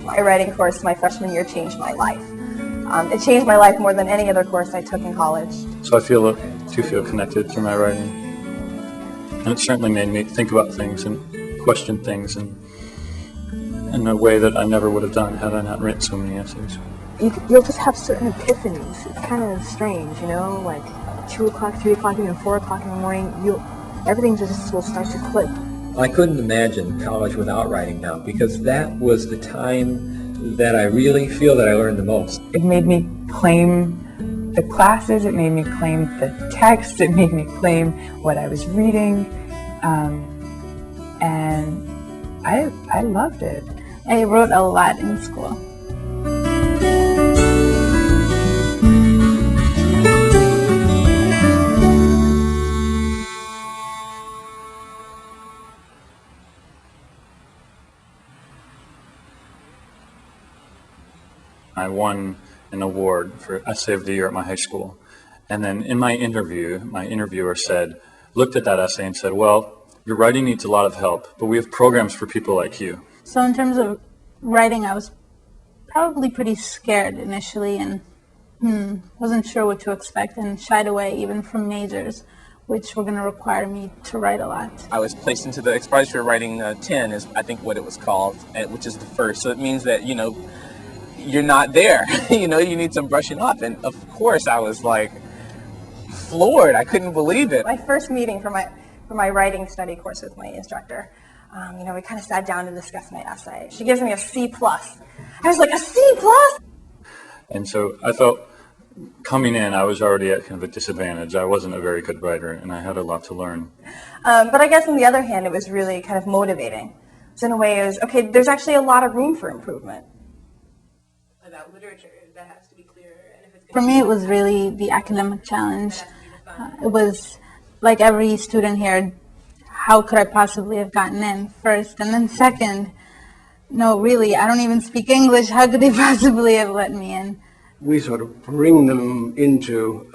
My writing course my freshman year changed my life. It changed my life more than any other course I took in college. So I feel connected through my writing. And it certainly made me think about things and question things in a way that I never would have done had I not written so many essays. You'll just have certain epiphanies. It's kind of strange, you know, like 2 o'clock, 3 o'clock, even 4 o'clock in the morning, everything just will start to click. I couldn't imagine college without writing now, because that was the time that I really feel that I learned the most. It made me claim the classes, it made me claim the text, it made me claim what I was reading, and I loved it. I wrote a lot in school. I won an award for Essay of the Year at my high school. And then in my interview, my interviewer looked at that essay and said, well, your writing needs a lot of help, but we have programs for people like you. So in terms of writing, I was probably pretty scared initially and wasn't sure what to expect and shied away even from majors, which were going to require me to write a lot. I was placed into the expository writing 10 is I think what it was called, which is the first. So it means that, you're not there. You need some brushing up. And of course I was like floored. I couldn't believe it. My first meeting for my writing study course with my instructor, we kind of sat down to discuss my essay. She gives me a C+. I was like, a C+? And so I felt coming in, I was already at kind of a disadvantage. I wasn't a very good writer, and I had a lot to learn. But I guess on the other hand, it was really kind of motivating. So in a way, it was, okay, there's actually a lot of room for improvement. About literature, that has to be clear. And if it's For me, it was really the academic challenge. It was like every student here, how could I possibly have gotten in first? And then second, no, really, I don't even speak English. How could they possibly have let me in? We sort of bring them into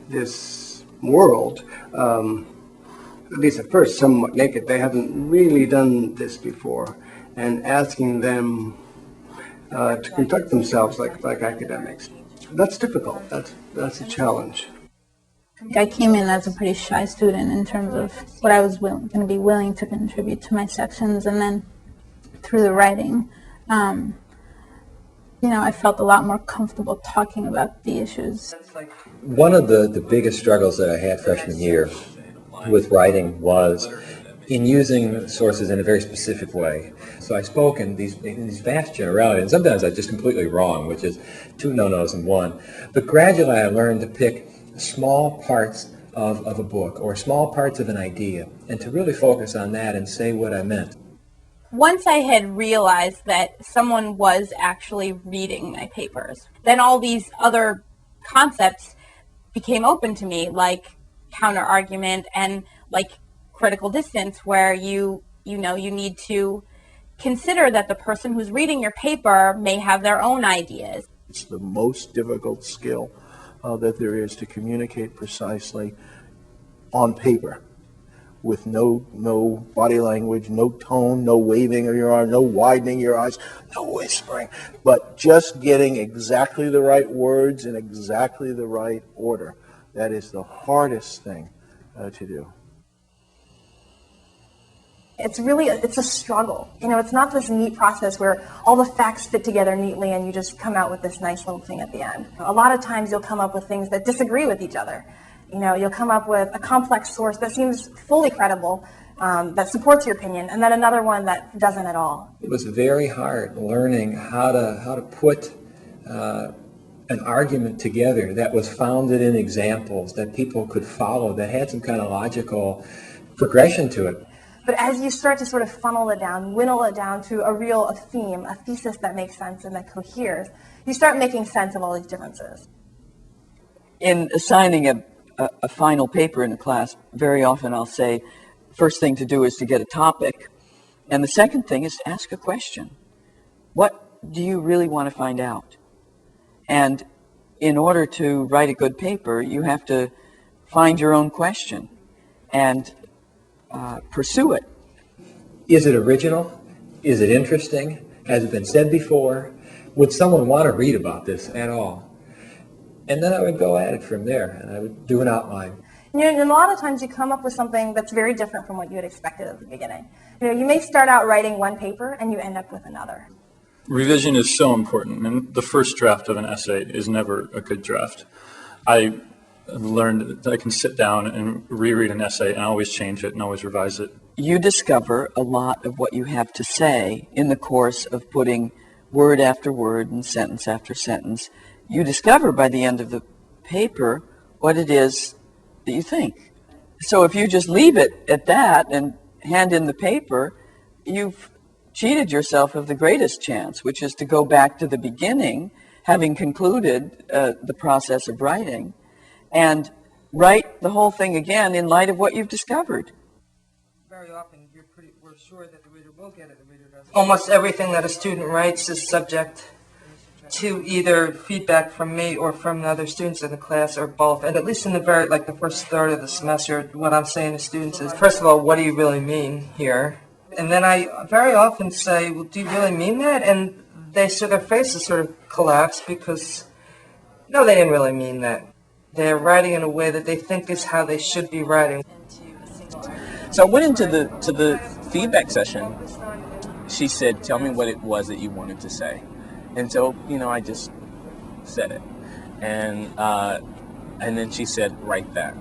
this world, at least at first somewhat naked. They haven't really done this before, and asking them to conduct themselves like academics. That's difficult. That's a challenge. I came in as a pretty shy student in terms of what I was going to be willing to contribute to my sections, and then through the writing, I felt a lot more comfortable talking about the issues. One of the biggest struggles that I had freshman year with writing was in using sources in a very specific way. So I spoke in these vast generalities, and sometimes I just completely wrong, which is 2 no-nos in one. But gradually I learned to pick small parts of a book or small parts of an idea and to really focus on that and say what I meant. Once I had realized that someone was actually reading my papers, then all these other concepts became open to me, like counter-argument and like critical distance, where you need to consider that the person who's reading your paper may have their own ideas. It's the most difficult skill that there is to communicate precisely on paper with no body language, no tone, no waving of your arm, no widening your eyes, no whispering, but just getting exactly the right words in exactly the right order. That is the hardest thing to do. It's a struggle. It's not this neat process where all the facts fit together neatly and you just come out with this nice little thing at the end. A lot of times you'll come up with things that disagree with each other. You'll come up with a complex source that seems fully credible, that supports your opinion, and then another one that doesn't at all. It was very hard learning how to put an argument together that was founded in examples that people could follow, that had some kind of logical progression to it. But as you start to sort of funnel it down, winnow it down to a theme, a thesis that makes sense and that coheres, you start making sense of all these differences. In assigning a final paper in a class, very often I'll say, first thing to do is to get a topic, and the second thing is to ask a question. What do you really want to find out? And in order to write a good paper, you have to find your own question and pursue it. Is it original? Is it interesting? Has it been said before? Would someone want to read about this at all? And then I would go at it from there, and I would do an outline. You know, and a lot of times you come up with something that's very different from what you had expected at the beginning. You know, you may start out writing one paper and you end up with another. Revision is so important, and the first draft of an essay is never a good draft. I learned that I can sit down and reread an essay and always change it and always revise it. You discover a lot of what you have to say in the course of putting word after word and sentence after sentence. You discover by the end of the paper what it is that you think. So if you just leave it at that and hand in the paper, you've cheated yourself of the greatest chance, which is to go back to the beginning, having concluded the process of writing, and write the whole thing again in light of what you've discovered. Very often we're sure that the reader will get it, the reader doesn't. Almost everything that a student writes is subject to either feedback from me or from the other students in the class, or both. And at least in the the first third of the semester, what I'm saying to students is, first of all, what do you really mean here? And then I very often say, well, do you really mean that? And their faces sort of collapse because, no, they didn't really mean that. They're writing in a way that they think is how they should be writing. So I went into the feedback session. She said, tell me what it was that you wanted to say. And so, I just said it. And then she said, write that.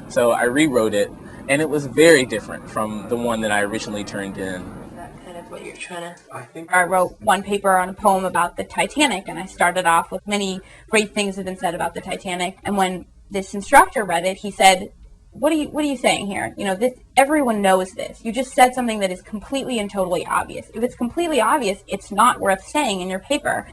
So I rewrote it, and it was very different from the one that I originally turned in. Is that kind of what you're trying to... I wrote one paper on a poem about the Titanic, and I started off with many great things have been said about the Titanic. And when this instructor read it, he said, what are you saying here? Everyone knows this. You just said something that is completely and totally obvious. If it's completely obvious, it's not worth saying in your paper.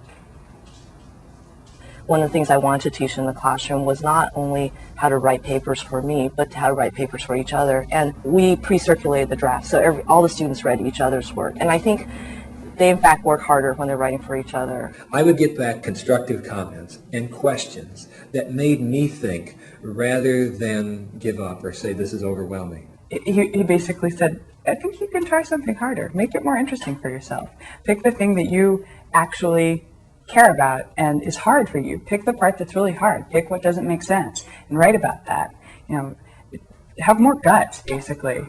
One of the things I wanted to teach in the classroom was not only how to write papers for me, but how to write papers for each other. And we pre-circulated the draft, so all the students read each other's work. And I think they, in fact, work harder when they're writing for each other. I would get back constructive comments and questions that made me think rather than give up or say, this is overwhelming. He basically said, I think you can try something harder. Make it more interesting for yourself. Pick the thing that you actually care about and is hard for you. Pick the part that's really hard. Pick what doesn't make sense and write about that. Have more guts, basically.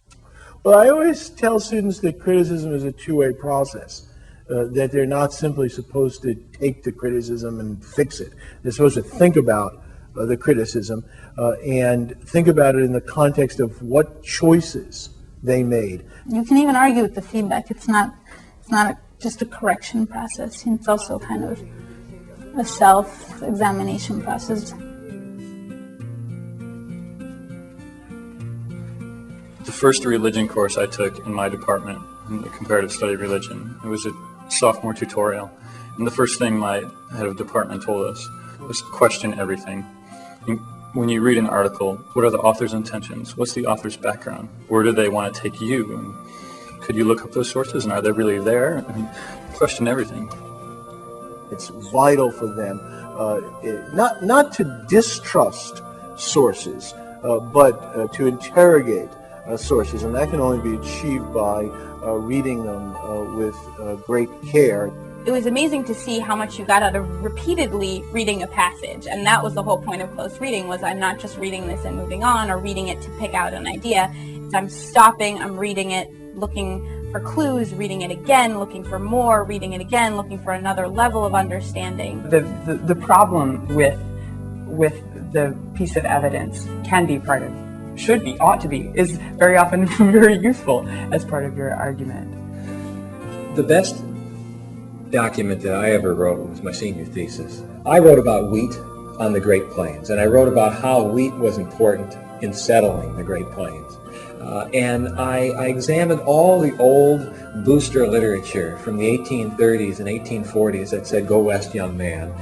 Well, I always tell students that criticism is a two-way process, that they're not simply supposed to take the criticism and fix it. They're supposed to think about the criticism and think about it in the context of what choices they made. You can even argue with the feedback. It's not just a correction process. It's also kind of a self-examination process. The first religion course I took in my department, in the comparative study of religion, it was a sophomore tutorial. And the first thing my head of department told us was question everything. When you read an article, what are the author's intentions? What's the author's background? Where do they want to take you? And could you look up those sources, and are they really there? Question everything. It's vital for them not to distrust sources, but to interrogate sources, and that can only be achieved by reading them with great care. It was amazing to see how much you got out of repeatedly reading a passage, and that was the whole point of close reading, was I'm not just reading this and moving on or reading it to pick out an idea. I'm stopping, I'm reading it, looking for clues, reading it again, looking for more, reading it again, looking for another level of understanding. The problem with the piece of evidence ought to be, is very often very useful as part of your argument. The best document that I ever wrote was my senior thesis. I wrote about wheat on the Great Plains, and I wrote about how wheat was important in settling the Great Plains. And I examined all the old booster literature from the 1830s and 1840s that said, "Go west, young man."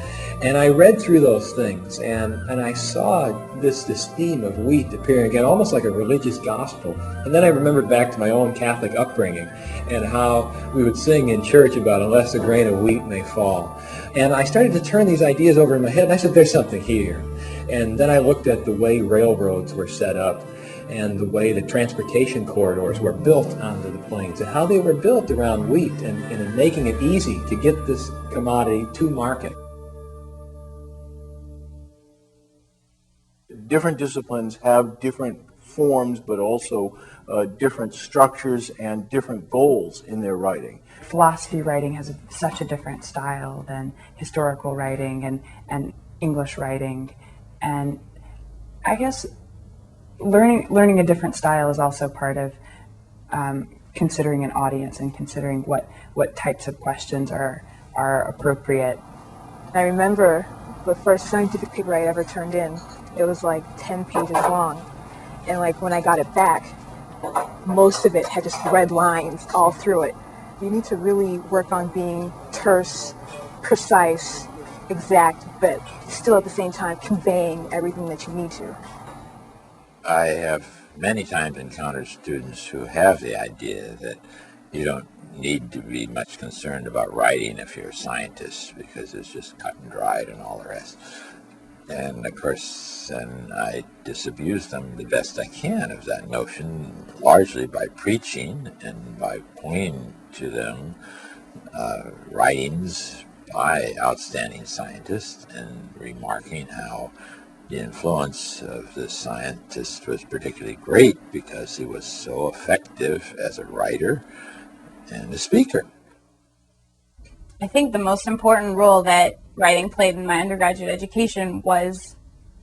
And I read through those things, and I saw this theme of wheat appearing again, almost like a religious gospel. And then I remembered back to my own Catholic upbringing and how we would sing in church about "unless a grain of wheat may fall." And I started to turn these ideas over in my head, and I said, there's something here. And then I looked at the way railroads were set up and the way the transportation corridors were built onto the plains and how they were built around wheat and in making it easy to get this commodity to market. Different disciplines have different forms, but also different structures and different goals in their writing. Philosophy writing has such a different style than historical writing and English writing. And I guess learning a different style is also part of considering an audience and considering what types of questions are appropriate. I remember the first scientific paper I ever turned in, it was like 10 pages long. And like when I got it back, most of it had just red lines all through it. You need to really work on being terse, precise, exact, but still at the same time conveying everything that you need to. I have many times encountered students who have the idea that you don't need to be much concerned about writing if you're a scientist because it's just cut and dried and all the rest. And of course, then I disabuse them the best I can of that notion, largely by preaching and by pointing to them writings by outstanding scientists and remarking how the influence of this scientist was particularly great because he was so effective as a writer and a speaker. I think the most important role that writing played in my undergraduate education was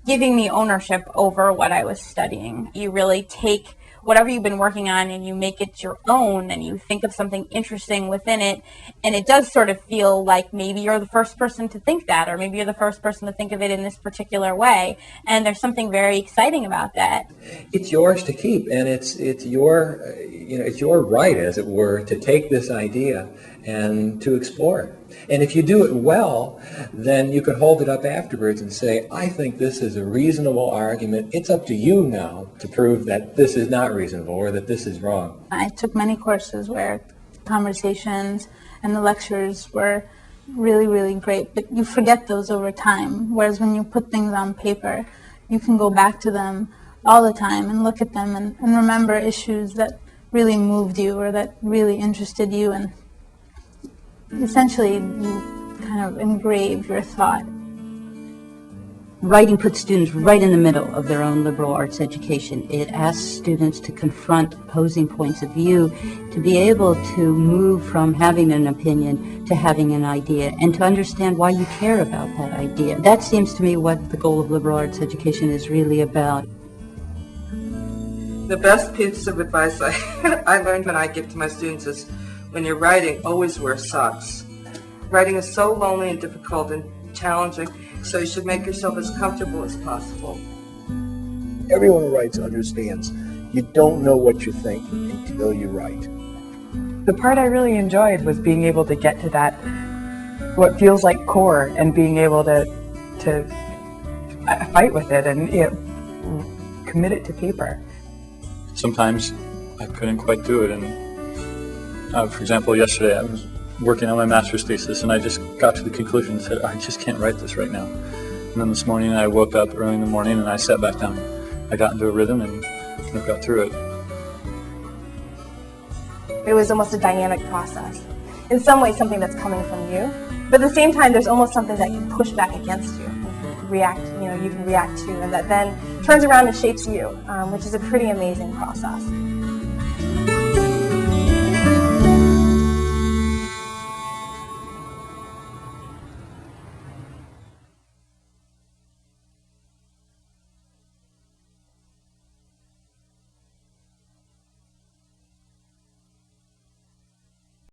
giving me ownership over what I was studying. You really take whatever you've been working on and you make it your own and you think of something interesting within it, and it does sort of feel like maybe you're the first person to think that, or maybe you're the first person to think of it in this particular way, and there's something very exciting about that. It's yours to keep, and it's your it's your right, as it were, to take this idea and to explore it. And if you do it well, then you can hold it up afterwards and say, I think this is a reasonable argument. It's up to you now to prove that this is not reasonable or that this is wrong. I took many courses where conversations and the lectures were really, really great, but you forget those over time. Whereas when you put things on paper, you can go back to them all the time and look at them and remember issues that really moved you or that really interested you, and essentially you kind of engrave your thought. Writing puts students right in the middle of their own liberal arts education. It asks students to confront opposing points of view, to be able to move from having an opinion to having an idea, and to understand why you care about that idea. That seems to me what the goal of liberal arts education is really about. The best piece of advice I learned when I give to my students is, when you're writing, always wear socks. Writing is so lonely and difficult and challenging, so you should make yourself as comfortable as possible. Everyone who writes understands you don't know what you think until you write. The part I really enjoyed was being able to get to that, what feels like core, and being able to fight with it and commit it to paper. Sometimes I couldn't quite do it, and for example, yesterday I was working on my master's thesis and I just got to the conclusion and said, I just can't write this right now. And then this morning I woke up early in the morning and I sat back down. I got into a rhythm and I got through it. It was almost a dynamic process. In some ways, something that's coming from you, but at the same time, there's almost something that can push back against you, you can react to, and that then turns around and shapes you, which is a pretty amazing process.